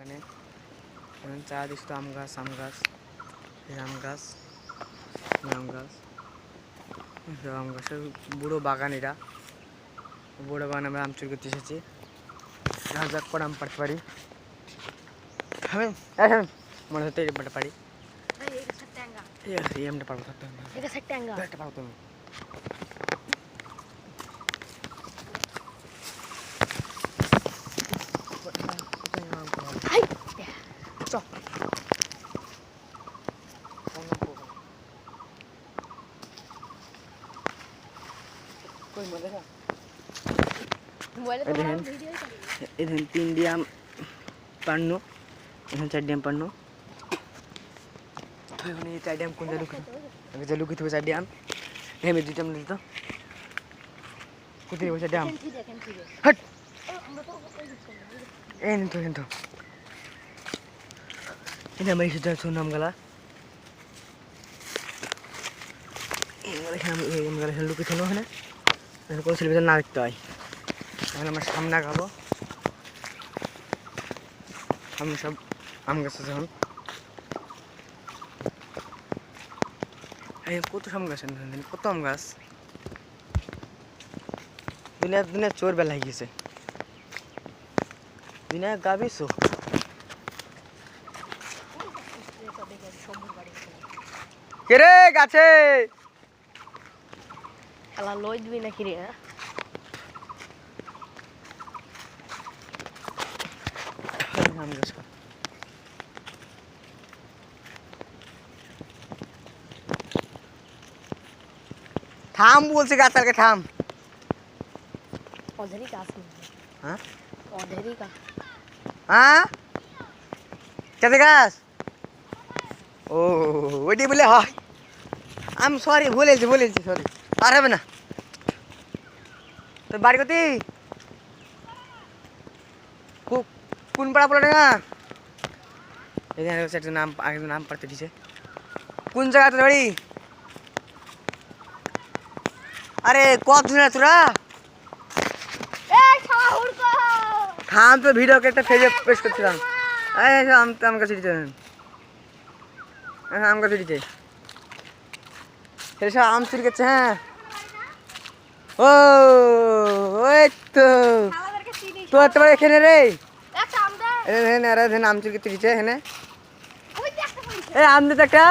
এখানে চারিদিকে তো আম গাছ আম গাছ আম গাছ আম গাছ আম গাছের বুড়ো বাগান। এরা বুড়ো বাগান আমরা আম চুরি করতে এসেছি। যাক করে আম পাড়তে পারি মনে হতে পারি আমটা পারবো একটা পারো তুমি। इधर 3 डियाम पन्नू इधर 4 डियाम पन्नू तो ये 4 डियाम कौन जलू अगर जलू की तो 4 डियाम ये में 2 डियाम ले तो कुछ 4 डियाम हट ए नहीं तो इधर मेरी सिस्टर सुन नाम गला हम गला जलू की थनो है ना मैंने कोई सिलेबस ना देखता है এখন আমরা সামনে আগাবো। আমি সব আম গাছ আছে এখন কত আম গাছ কত আম গাছ দুনিয়া চোর বেলা হয়ে গেছে দুনিয়া গাবি চো কে রে গাছে আলা লই দিবি নাকি রে থাম বলছে গাছালকে থাম অধেরি গাছ হ্যাঁ অধেরি গাছ হ্যাঁ কেতে গাছ ও ওইটি বলে হয় আমি সরি বলেছি সরি আর হবে না তোর বাড়ি কোথায় কোন পাড়া বলে না এখানে একটা নাম আগে নাম পড়তে দিছে কোন জায়গা তোর বাড়ি अरे कब सुना तुरा থাম তো ভিডিও কেটে ফেজে পেশ করছিলাম এই আম গাছ দিতে আম গাছ দিতে এসব আম চুরি করছে হ্যাঁ ও ওই তো তোর তোমার এখানে রে আম চুরি করতে দিচ্ছে এখানে এই আম দিতে একটা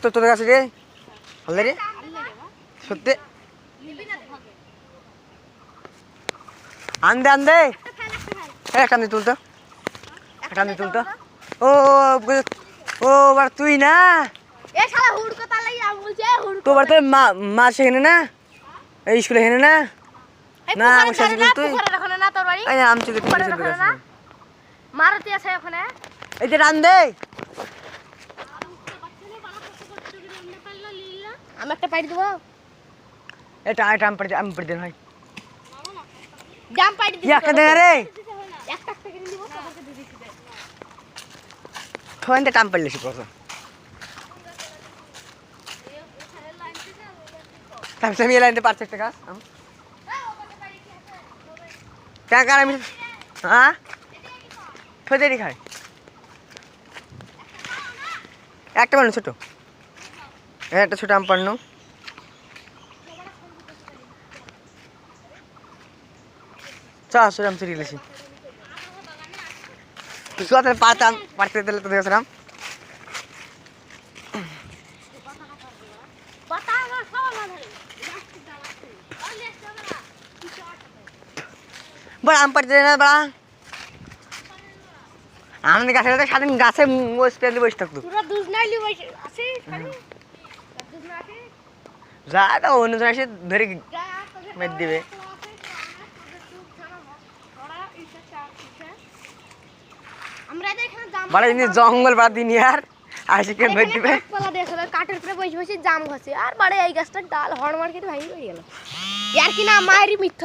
তো তোর কাছে রে হলে রে সত্যি আন্দে কান্দি তুলতো ও ও বার তুই না তো বার তোর মা সেখানে না এই স্কুলে হেনে না না আমার সাথে তুই আম চুরি মারতে আছে ওখানে এই যে রান দে আমি একটা পাইড় দেবো এটা আম পড়ে দেন ভাই জাম পাইড় দিবি একটা দে রে একটা কিনে দিব তোমাকে দিয়ে দিছি দে থোনতে টাম পড়লে সে কথা তাহলে আমি লাইনতে পারছে একটা গাছ টাকা আমি হ্যাঁ ফেদে দি খাই একটা বানো ছোট একটা ছোট আম পাড়নো আম চুরি গেছি পারতাম পারতে দিলে তো দেখছিলাম বড় আম পাড়তে না বড়া আমাদের গাছের সারাদিন গাছে বসে থাকতো যা তো অন্যজন এসে ধরে মেরে দিবে বড় জঙ্গল বাদ দিন আর আশিকে মেরে দিবে কাঠের উপরে বসে জাম গাছে আর বাড়ে এই গাছটার ডাল হড় মার কেটে ভাঙি পড়ে গেল ইয়ার কি না মায়েরই মিথ্যা